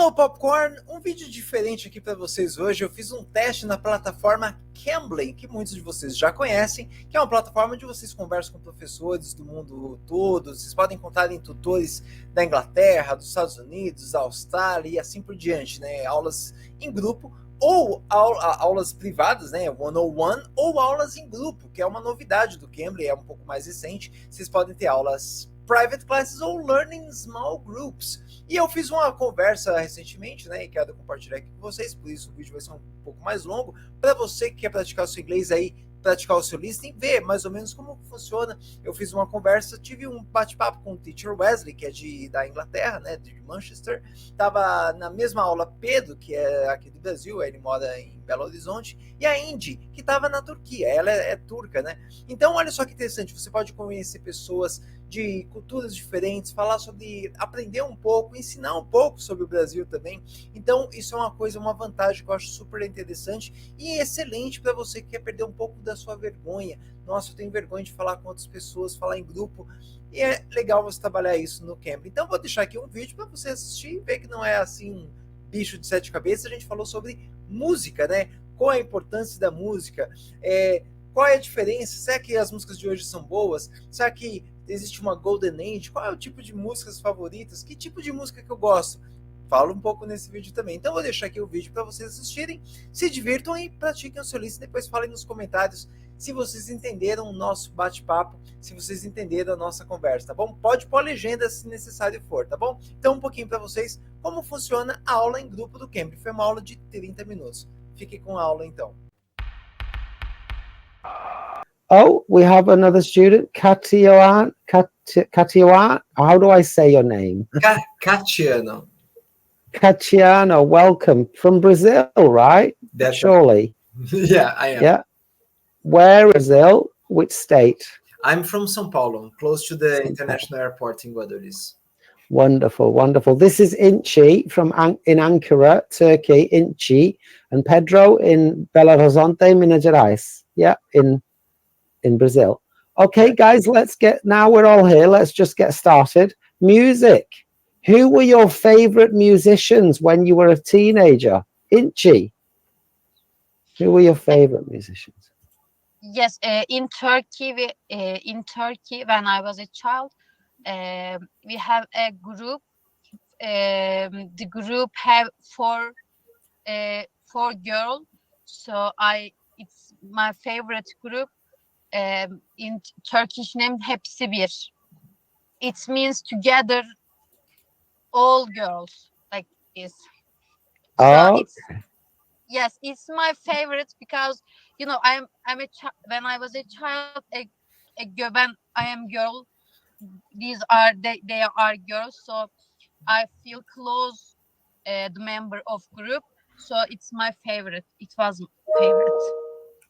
Alô, Popcorn! Um vídeo diferente aqui para vocês hoje. Eu fiz um teste na plataforma Cambly, que muitos de vocês já conhecem, que é uma plataforma onde vocês conversam com professores do mundo todo. Vocês podem encontrar em tutores da Inglaterra, dos Estados Unidos, da Austrália e assim por diante, né? Aulas em grupo ou aulas privadas, né? One-on-one, ou aulas em grupo, que é uma novidade do Cambly, é um pouco mais recente. Vocês podem ter aulas private classes ou learning small groups. E eu fiz uma conversa recentemente, né, e quero compartilhar aqui com vocês, por isso o vídeo vai ser um pouco mais longo, para você que quer praticar o seu inglês aí, praticar o seu listening, ver mais ou menos como funciona. Eu fiz uma conversa, tive um bate-papo com o teacher Wesley, que é da Inglaterra, né, de Manchester. Tava na mesma aula Pedro, que é aqui do Brasil, ele mora em Belo Horizonte, e a Indy, que estava na Turquia, ela é turca, né? Então olha só que interessante, você pode conhecer pessoas de culturas diferentes, falar sobre, aprender um pouco, ensinar um pouco sobre o Brasil também. Então isso é uma coisa, uma vantagem que eu acho super interessante e excelente para você que quer perder um pouco da sua vergonha. Nossa, eu tenho vergonha de falar com outras pessoas, falar em grupo, e é legal você trabalhar isso no Cambly. Então vou deixar aqui um vídeo para você assistir e ver que não é assim um bicho de sete cabeças. A gente falou sobre música, né? Qual a importância da música? Qual é a diferença? Será que as músicas de hoje são boas? Será que existe uma Golden Age? Qual é o tipo de músicas favoritas? Que tipo de música que eu gosto? Falo um pouco nesse vídeo também. Então vou deixar aqui o vídeo para vocês assistirem, se divirtam e pratiquem o seu listening. Depois falem nos comentários se vocês entenderam o nosso bate-papo, se vocês entenderam a nossa conversa, tá bom? Pode pôr legenda se necessário for, tá bom? Então um pouquinho para vocês como funciona a aula em grupo do Cambly. Foi uma aula de 30 minutos. Fique com a aula então. Oh, we have another student, Katiana. How do I say your name? Katiano. Katiana, welcome from Brazil, right? That's surely. Yeah, I am. Yeah. Where Brazil? Which state? I'm from São Paulo, close to the international airport in Guarulhos. Wonderful, wonderful. This is Inci in Ankara, Turkey, Inci, and Pedro in Belo Horizonte, Minas Gerais. Yeah, in Brazil. Okay, guys, now we're all here. Let's just get started. Music. Who were your favorite musicians when you were a teenager? Inci. Who were your favorite musicians? Yes, in Turkey, when I was a child, we have a group. The group have four girls. So it's my favorite group. In Turkish name, Hepsi Bir. It means together, all girls, like this. Oh. So it's my favorite because when I was a child, when I am girl, they are girls, so I feel close the member of group, so it's my favorite. It was my favorite.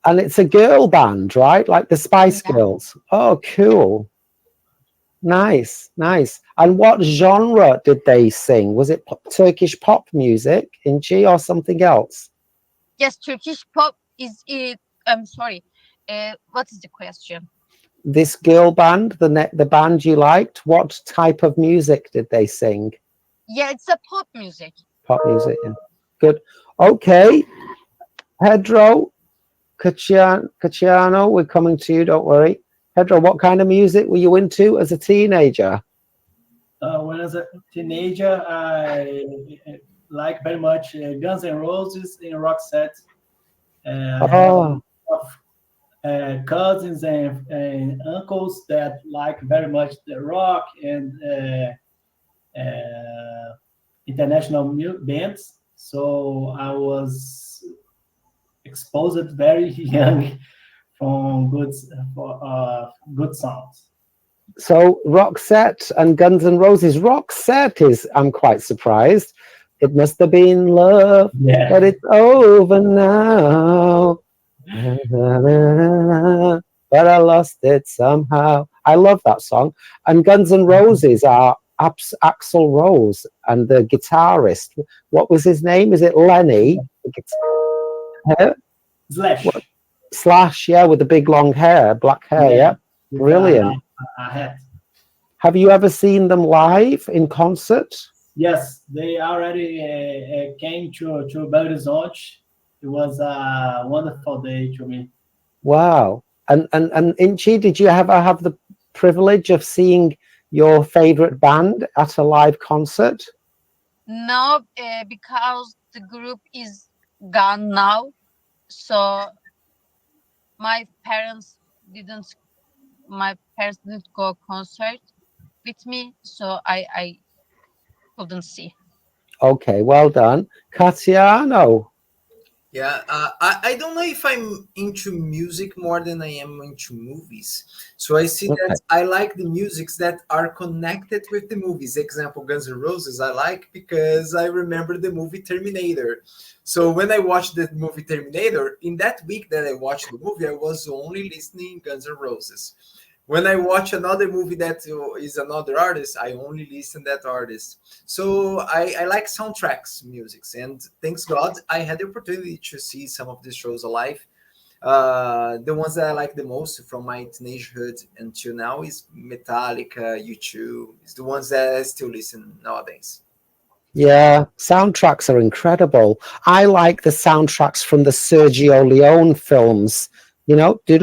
And it's a girl band, right? Like the Spice Girls. Oh, cool. Nice, nice. And what genre did they sing? Was it Turkish pop music, Inci, or something else? Yes, Turkish pop is it. I'm sorry. What is the question? This girl band, the band you liked, what type of music did they sing? Yeah, it's a pop music. Pop music, yeah. Good. Okay. Pedro, Cacciano, we're coming to you, don't worry. Pedro, what kind of music were you into as a teenager? When I was a teenager, I like very much Guns N' Roses and Roxette. Cousins and uncles that like very much the rock and international bands. So I was exposed very young from good songs. So Roxette and Guns N' Roses. Roxette is, I'm quite surprised. It must have been love, but it's over now. But I lost it somehow. I love that song. And Guns N' Roses are Axl Rose and the guitarist. What was his name? Is it Lenny? Slash, yeah, with the big long hair, black hair, yeah. Brilliant. Have you ever seen them live in concert? Yes, they already came to Belo Horizonte. It was a wonderful day to me. Wow. And Inchi, did you ever have the privilege of seeing your favorite band at a live concert? No, because the group is gone now, so my parents didn't. My parents didn't go concert with me, so I couldn't see. Okay, well done. Catiano. Yeah, I don't know if I'm into music more than I am into movies. So I see Okay. that I like the musics that are connected with the movies. Example, Guns N' Roses, I like because I remember the movie Terminator. So when I watched the movie Terminator, in that week that I watched the movie, I was only listening Guns N' Roses. When I watch another movie that is another artist, I only listen that artist. So I like soundtracks, musics, and thanks God I had the opportunity to see some of these shows alive. The ones that I like the most from my teenagehood until now is Metallica, U2. It's the ones that I still listen nowadays. Yeah, soundtracks are incredible. I like the soundtracks from the Sergio Leone films. You know, do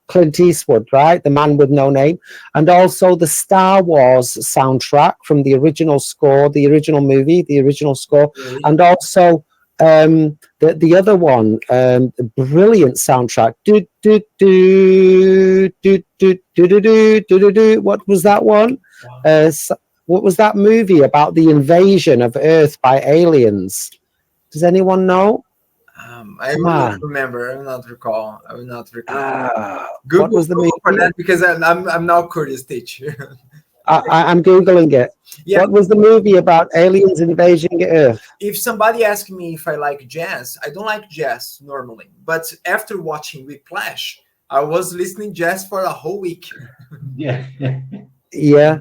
Clint Eastwood, right? The Man with No Name, and also the Star Wars soundtrack from the original score, the original movie, the original score, Really? and also the other one, brilliant soundtrack. What was that one? What was that movie about the invasion of Earth by aliens? Does anyone know? I will not remember. I will not recall. I will not recall. Google, what was the movie for that because I'm now curious, Teach. I'm googling it. Yeah. What was the movie about aliens invading Earth? If somebody asks me if I like jazz, I don't like jazz normally. But after watching Whiplash, I was listening jazz for a whole week. Yeah. Yeah.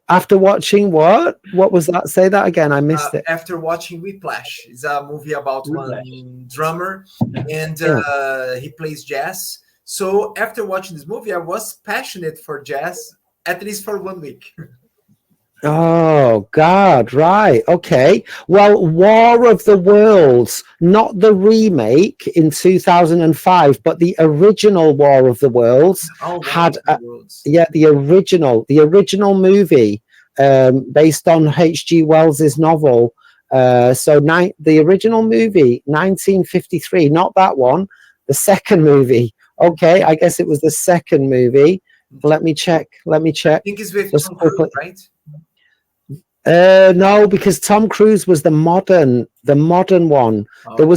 After watching what? What was that? Say that again. I missed it. After watching Whiplash, it's a movie about one drummer, and he plays jazz. So after watching this movie, I was passionate for jazz, at least for 1 week. Oh, God, right. Okay. Well, War of the Worlds, not the remake in 2005, but the original War of the Worlds had, the original movie based on H.G. Wells's novel. The original movie, 1953, not that one, the second movie. Okay, I guess it was the second movie. Let me check. I think it's with Tom Cruise, right? No, because Tom Cruise was the modern one. Oh. There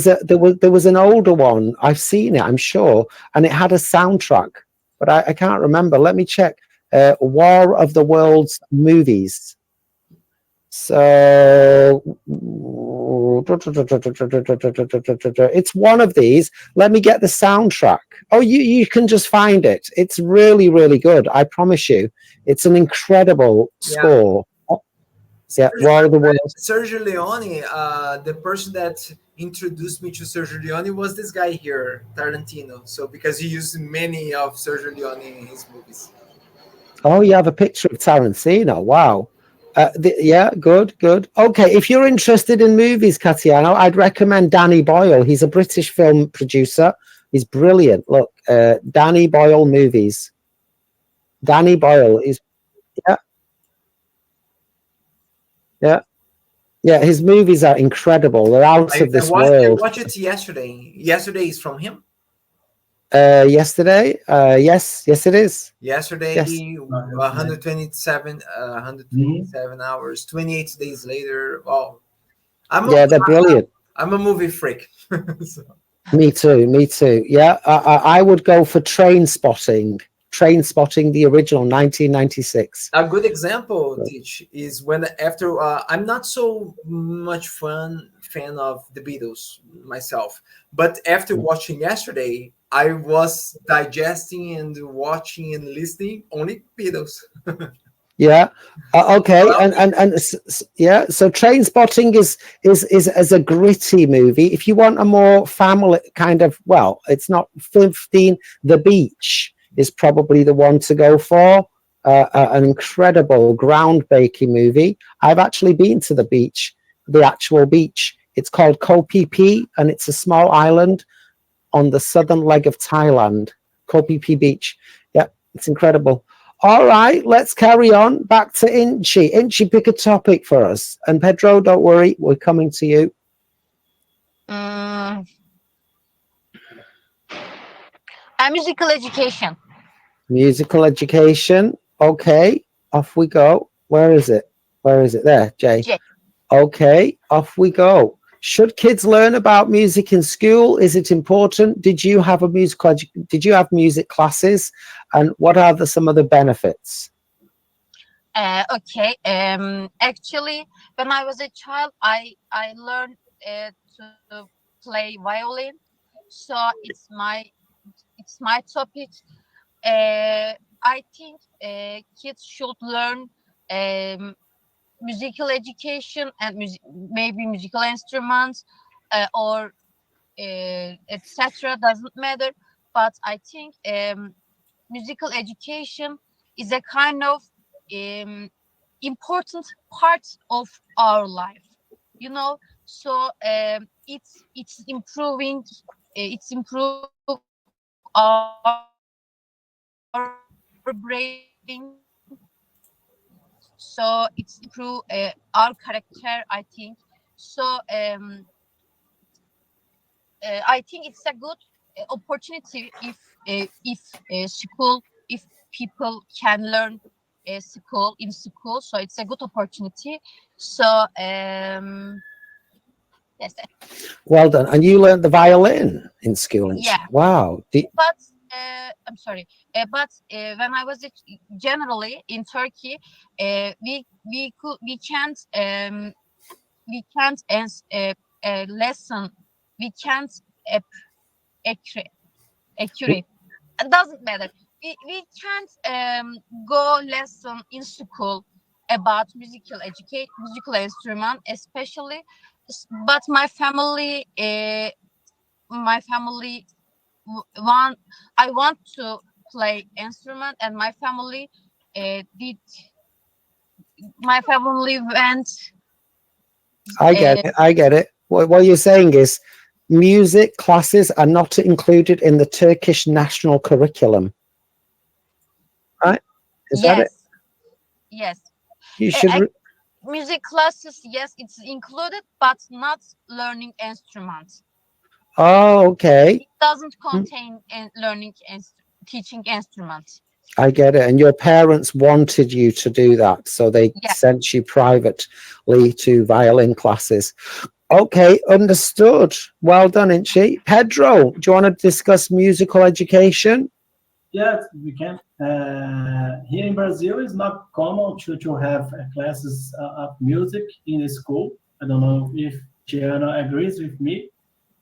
was an older one. I've seen it, I'm sure, and it had a soundtrack, but I can't remember. Let me check. War of the Worlds movies. So it's one of these. Let me get the soundtrack. Oh, you can just find it. It's really, really good. I promise you. It's an incredible score. Yeah, War of the Worlds. Sergio Leone, the person that introduced me to Sergio Leone was this guy here, Tarantino. So because he used many of Sergio Leone in his movies. Oh, you have a picture of Tarantino. Wow. Good. Okay, if you're interested in movies, Catiano, I'd recommend Danny Boyle. He's a British film producer. He's brilliant. Look, Danny Boyle movies. Danny Boyle is, yeah. His movies are incredible. They're out of this world. I watched it yesterday. Yesterday is from him. Yesterday, yes, it is. Yesterday, yes. 127 hours, 28 days later. Wow, they're brilliant. I'm a movie freak. So. Me too. Yeah, I would go for Train Spotting, the original 1996. A good example, Teach, is when after I'm not so much fan of the Beatles myself, but after watching yesterday, I was digesting and watching and listening only Beatles. Yeah. Okay. And so Train Spotting is a gritty movie. If you want a more family kind of, well, it's not 15. The Beach is probably the one to go for. an incredible groundbreaking movie. I've actually been to the beach, the actual beach. It's called Koh Phi Phi, and it's a small island on the southern leg of Thailand. Koh Phi Phi Beach. Yeah, it's incredible. All right, let's carry on. Back to Inchi. Inchi, pick a topic for us. And Pedro, don't worry, we're coming to you. Musical education. Musical education. Okay, off we go. Where is it? Where is it? There, Jay. J. Okay, off we go. Should kids learn about music in school? Is it important? Did you have music classes? And what are some of the benefits? Okay. Actually, when I was a child, I learned to play violin. So it's my topic. I think kids should learn musical education and maybe musical instruments or etc. Doesn't matter. But I think musical education is a kind of important part of our life. You know, so it's improving. It's improve our brain, so it's improve our character, I think. So I think it's a good opportunity if school, if people can learn school in school, so it's a good opportunity. So yes. Well done. And you learned the violin in school? Yeah. Wow. But I'm sorry. But when I was generally in Turkey, we can't lesson. We can't accurate. It doesn't matter. We can't go lesson in school about musical instrument, especially. But my family I want to play instrument, and my family did. My family went. I get it. What you're saying is music classes are not included in the Turkish national curriculum, right? Is that it? Yes. You should. Music classes, yes, it's included, but not learning instruments. Oh, okay. It doesn't contain learning and teaching instruments. I get it. And your parents wanted you to do that, so they sent you privately to violin classes. Okay, understood. Well done, Inchi. Pedro, do you want to discuss musical education? Yes, we can. Here in Brazil, it's not common to have classes of music in the school. I don't know if Gianna agrees with me,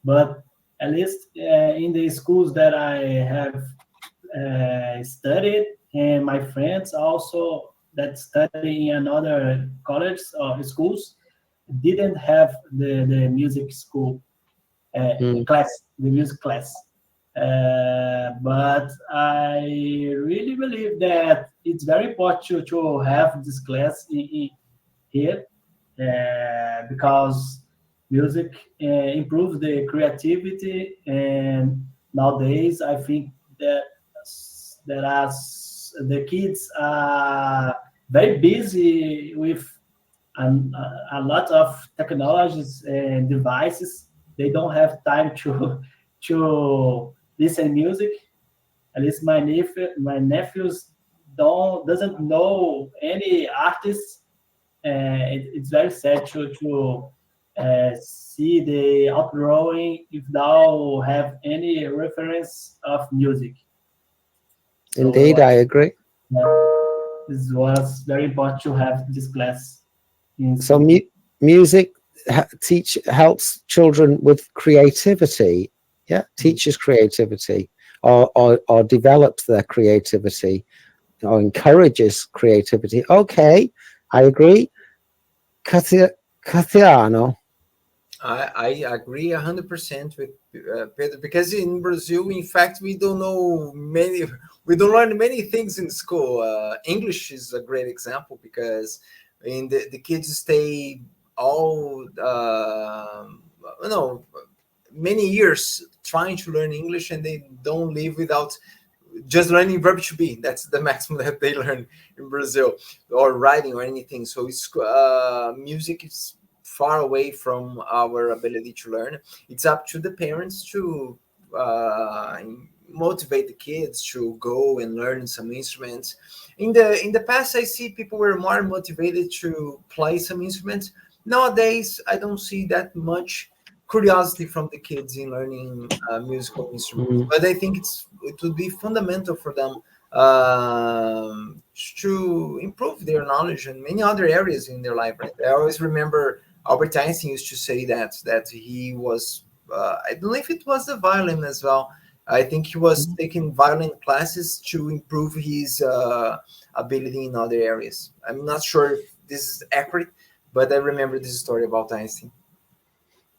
but at least in the schools that I have studied, and my friends also that study in another college or schools didn't have the music school class, the music class. But I really believe that it's very important to have this class here because music improves the creativity, and nowadays I think that the kids are very busy with a lot of technologies and devices. They don't have time to listen music. At least my nephews doesn't know any artists. It's very sad to see the outgrowing if thou have any reference of music. So, indeed, I agree. This was very important to have this class. So music helps children with creativity. Yeah, teaches creativity or develops their creativity or encourages creativity. Okay, I agree. Cassiano, I agree 100% with Pedro, because in Brazil, in fact, we don't know many, we don't learn many things in school. English is a great example, because in the kids stay all, no, many years trying to learn English, and they don't leave without just learning verb to be. That's the maximum that they learn in Brazil, or writing or anything. So it's music is far away from our ability to learn. It's up to the parents to motivate the kids to go and learn some instruments. In the past, I see people were more motivated to play some instruments. Nowadays, I don't see that much curiosity from the kids in learning musical instruments. But I think it would be fundamental for them to improve their knowledge in many other areas in their life. Right? I always remember Albert Einstein used to say that he was, I believe it was the violin as well. I think he was taking violin classes to improve his ability in other areas. I'm not sure if this is accurate, but I remember this story about Einstein.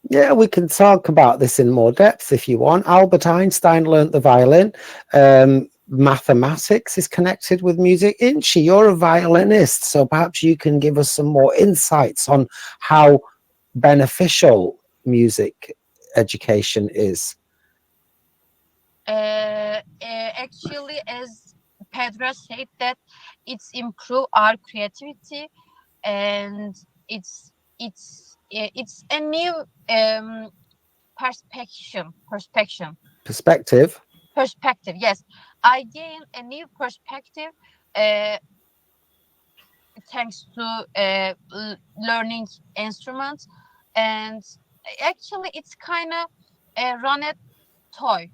Yeah, we can talk about this in more depth if you want. Albert Einstein learnt the violin. Mathematics is connected with music. Inchi, you're a violinist, so perhaps you can give us some more insights on how beneficial music education is. Actually, as Pedro said, that it's improve our creativity, and it's a new perspective. Yes, I gain a new perspective thanks to learning instruments, and actually it's kind of a runnet toy.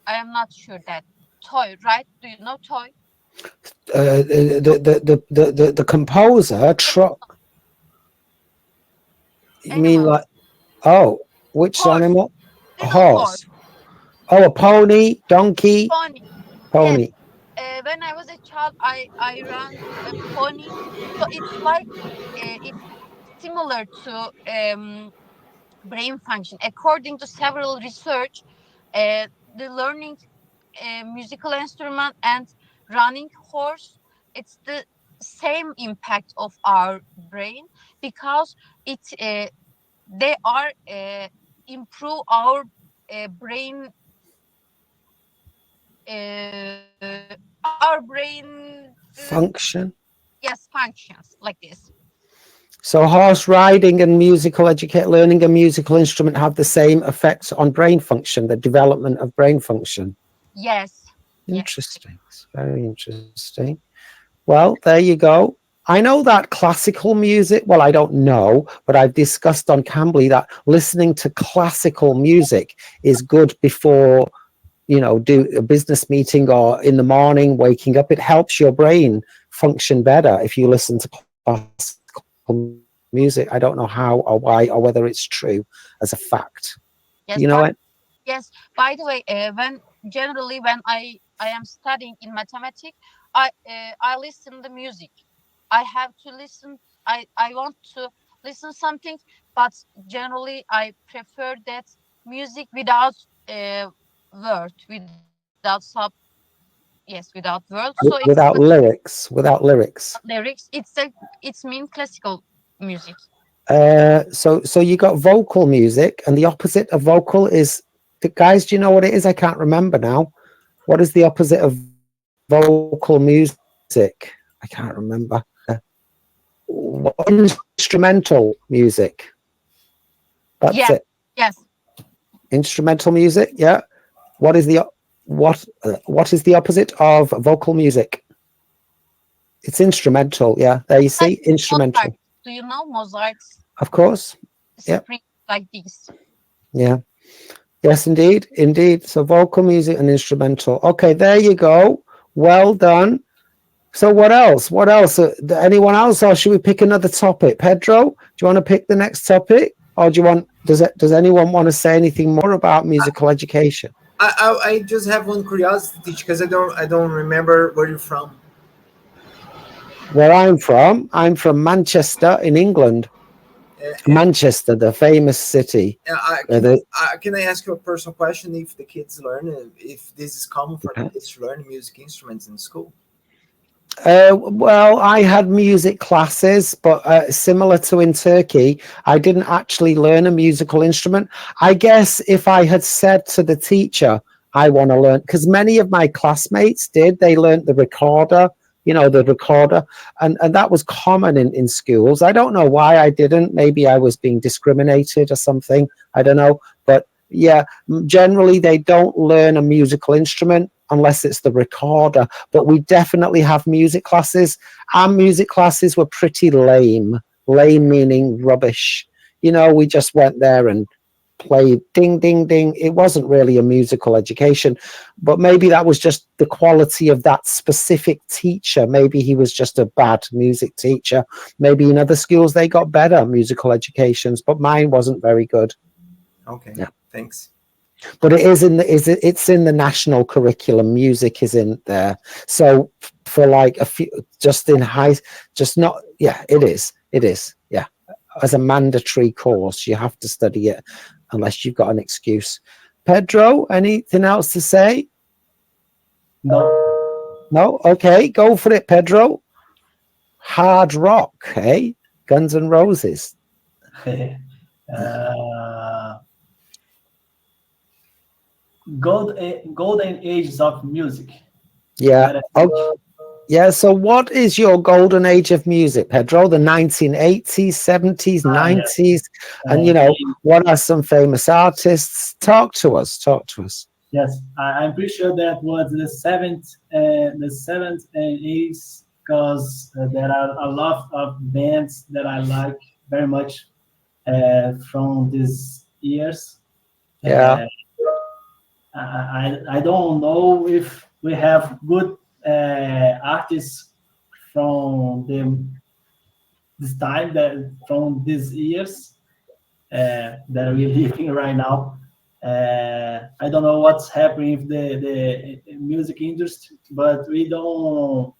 I am not sure that toy, right? Do you know toy? The composer you mean like, oh, which horse. animal? A horse. Oh, a pony, donkey, pony. Yes. When I was a child, I ran a pony, so it's like it's similar to brain function. According to several research, the learning musical instrument and running horse, it's the same impact of our brain, because it they are improve our brain function. Yes, functions like this. So horse riding and learning a musical instrument have the same effects on brain function, the development of brain function. Yes. Interesting. It's very interesting. Well, there you go. I know that classical music, well, I don't know, but I've discussed on Cambly that listening to classical music is good before, do a business meeting or in the morning, waking up. It helps your brain function better if you listen to classical music. I don't know how or why or whether it's true as a fact. Yes, you know it? Yes. By the way, when I am studying in mathematics, I listen to music. I have to listen. I want to listen something, but generally I prefer that music without word, without word. So without lyrics. Lyrics. It's mean classical music. So you got vocal music, and the opposite of vocal is, guys, do you know what it is? I can't remember now. What is the opposite of vocal music? I can't remember. Instrumental music. That's it. Yes. Instrumental music. Yeah. What is the opposite of vocal music? It's instrumental. Yeah. There you see, instrumental. Mozart. Do you know Mozart? Of course. Yeah. Like this. Yeah. Yes, indeed. So vocal music and instrumental. Okay, there you go. Well done. So what else? Anyone else, or should we pick another topic? Pedro, do you want to pick the next topic, or does anyone want to say anything more about musical education? I just have one curiosity, because I don't remember where you're from. Where I'm from Manchester in England. Manchester, the famous city. Can I ask you a personal question? If the kids learn, if this is common for the kids to learn music instruments in school? Well, I had music classes, but similar to in Turkey, I didn't actually learn a musical instrument. I guess if I had said to the teacher, I want to learn, because many of my classmates did, they learned the recorder, and that was common in schools. I don't know why I didn't. Maybe I was being discriminated or something. I don't know. But yeah, generally they don't learn a musical instrument unless it's the recorder. But we definitely have music classes. Our music classes were pretty lame. Lame meaning rubbish. We just went there and played ding, ding, ding. It wasn't really a musical education, but maybe that was just the quality of that specific teacher. Maybe he was just a bad music teacher. Maybe in other schools they got better musical educations, but mine wasn't very good. Okay, yeah, thanks. But it's in the national curriculum. Music is in there. So for like a few, it is. Yeah. As a mandatory course, you have to study it unless you've got an excuse. Pedro, anything else to say? No? Okay, go for it, Pedro. Hard rock, eh? Guns N' Roses. Golden ages of music. Yeah. Okay. Yeah, so what is your golden age of music, Pedro? The 1980s, 70s, 90s? Yes. And, what are some famous artists? Talk to us. Yes, I'm pretty sure that was the 7th and 80s, because there are a lot of bands that I like very much from these years. Yeah. I don't know if we have good artists from this time, from these years that we're living right now. I don't know what's happening with the music industry, but we don't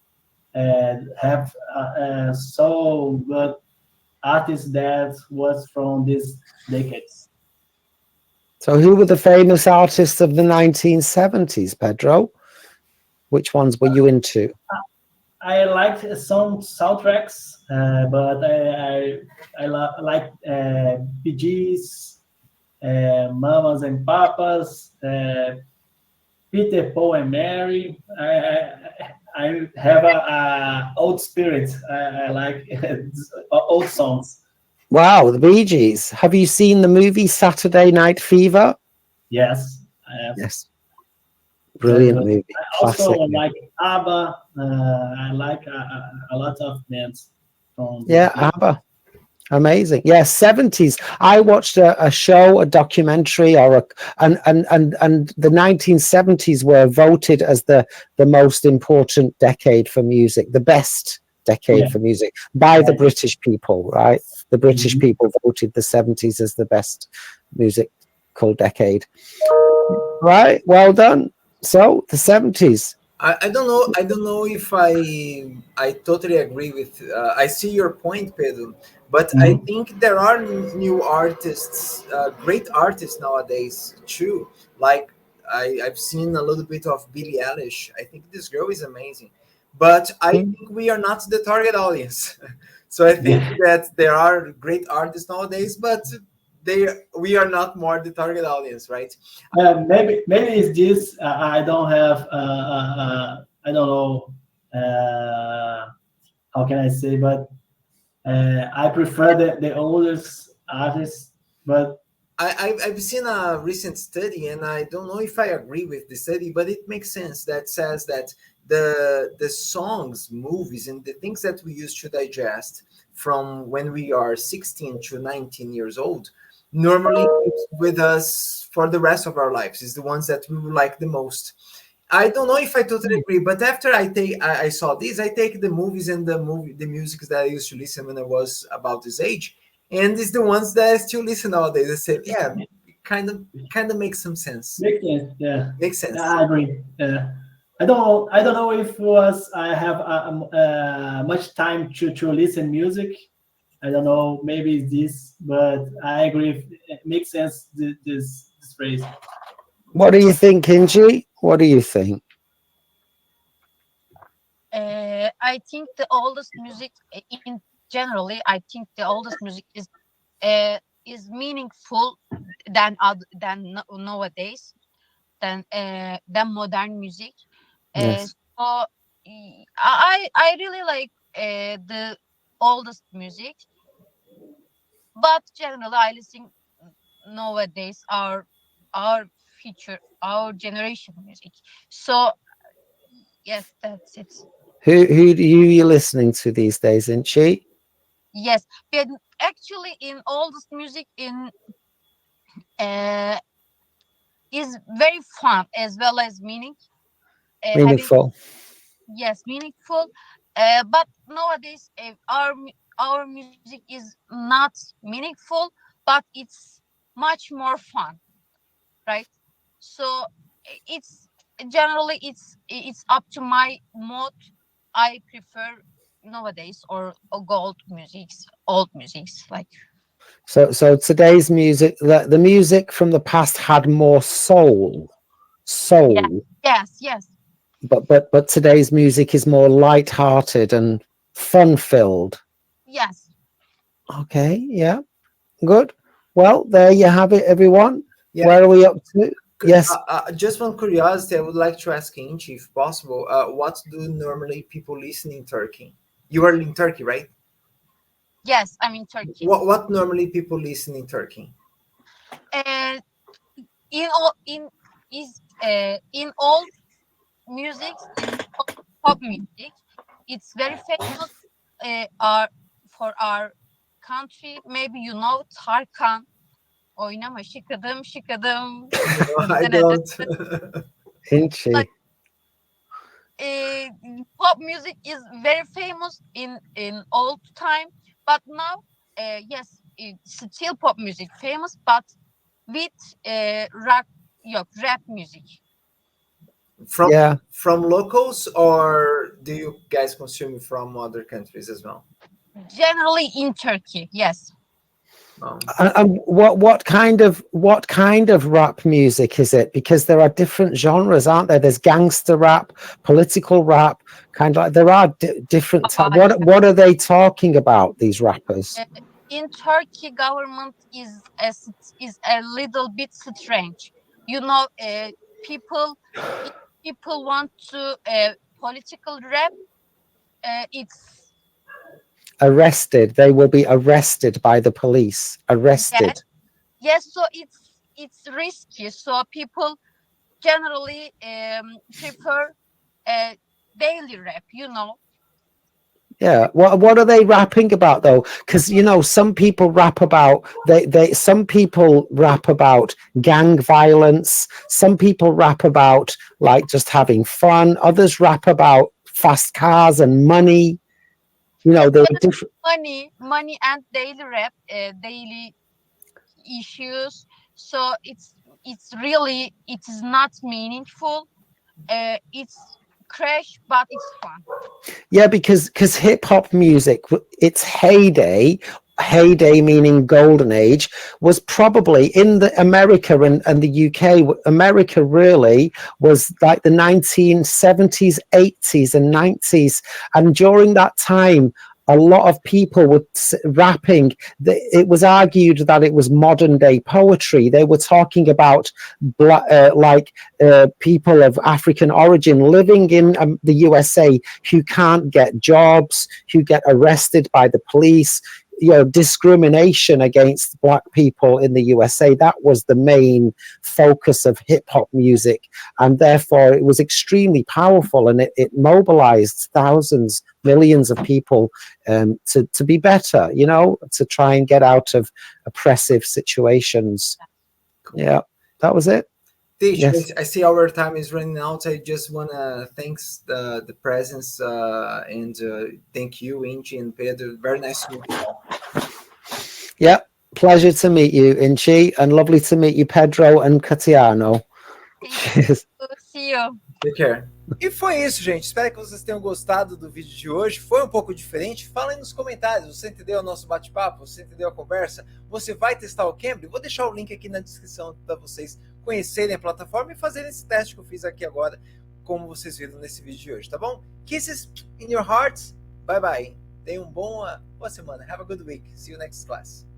have so good artists that was from these decades. So who were the famous artists of the 1970s, Pedro? Which ones were you into? I like some soundtracks, but I like Bee Gees, Mamas and Papas, Peter, Paul and Mary. I have a old spirit. I like old songs. Wow, the Bee Gees. Have you seen the movie Saturday Night Fever? Yes, I have. Yes. Brilliant movie. I also like Abba. I like a lot of bands. ABBA. Amazing. Yeah, 70s. I watched a show, a documentary, and the 1970s were voted as the most important decade for music, the best decade for music by the British people, right? The British people voted the 70s as the best musical decade. Right? Well done. So the 70s. I don't know if I totally agree with. I see your point, Pedro, but I think there are new artists, great artists nowadays too. Like I've seen a little bit of Billie Eilish. I think this girl is amazing, but I think we are not the target audience. So I think that there are great artists nowadays, but we are not more the target audience, right? Maybe it's this. I don't have. I don't know. How can I say? But I prefer the oldest artists. But I've seen a recent study, and I don't know if I agree with the study, but it makes sense. That says that the songs, movies, and the things that we used to digest from when we are 16 to 19 years old normally with us for the rest of our lives, is the ones that we would like the most. I don't know if I totally agree, but after I saw this, I take the movies and the music that I used to listen when I was about this age, and it's the ones that I still listen nowadays. I say, yeah, kind of makes some sense. Makes sense, yeah. Makes sense. I agree. I don't know if I have much time to listen music. I don't know, maybe it's this, but I agree. It makes sense, this phrase. What do you think, Inji? What do you think? I think the oldest music in generally, I think the oldest music is meaningful than nowadays than modern music. Yes. So I really like the oldest music, but generally I listen nowadays our our generation music. So yes, that's it. Who are you listening to these days, Inchi? Yes, but actually, in oldest music uh, is very fun as well as having Meaningful. yes meaningful. But nowadays, our music is not meaningful, but it's much more fun, right? So it's generally it's up to my mood. I prefer nowadays or old musics like. So today's music, the music from the past had more soul, Yeah. soul. Yes. But today's music is more light-hearted and fun-filled. Yes. Okay, yeah, good. Well, there you have it, everyone. Yeah. Where are we up to? Yes. Just one curiosity, I would like to ask Inchi, if possible, what do normally people listen in Turkey? You are in Turkey, right? Yes, I'm in Turkey. What normally people listen in Turkey? And in all in all music, in pop music, it's very famous. For our country, maybe you know Tarkan. Oynama şıkıdım şıkıdım. No, I don't. Inchi. Like, pop music is very famous in old time, but now yes, it's still pop music famous, but with rap music. From locals, or do you guys consume from other countries as well? Generally in Turkey, yes. And what kind of rap music is it? Because there are different genres, aren't there? There's gangster rap, political rap, kind of like there are different. What are they talking about? These rappers in Turkey, government is a little bit strange. You know, people want to political rap. It's arrested. They will be arrested by the police. Arrested. Yes, so it's risky. So people generally prefer daily rap. You know. Yeah. What are they rapping about though? Because you know, some people rap about some people rap about gang violence. Some people rap about like just having fun. Others rap about fast cars and money. You know, there are different money and daily rap, daily issues. So it's really, it is not meaningful. It's crash, but it's fun. Yeah, because hip hop music, its heyday meaning golden age, was probably in the America and the UK. America really was like the 1970s, 80s and 90s, and during that time a lot of people were rapping. It was argued that it was modern day poetry. They were talking about people of African origin living in the USA who can't get jobs, who get arrested by the police. You know, discrimination against black people in the USA. That was the main focus of hip hop music, and therefore it was extremely powerful, and it mobilized thousands, millions of people to be better, you know, to try and get out of oppressive situations. Cool. Yeah, that was it. Teacher, yes. I see our time is running out. I just want to thank the presence and thank you, Inchi and Pedro. Very nice to meet you all. Yeah, pleasure to meet you, Inchi, and lovely to meet you, Pedro and Catiano. See you. Take care. E foi isso, gente. Espero que vocês tenham gostado do vídeo de hoje. Foi um pouco diferente. Fala aí nos comentários. Você entendeu o nosso bate-papo? Você entendeu a conversa? Você vai testar o Cambly? Vou deixar o link aqui na descrição para vocês conhecerem a plataforma e fazerem esse teste que eu fiz aqui agora, como vocês viram nesse vídeo de hoje, tá bom? Kisses in your hearts. Bye bye. Tenham boa semana. Have a good week. See you next class.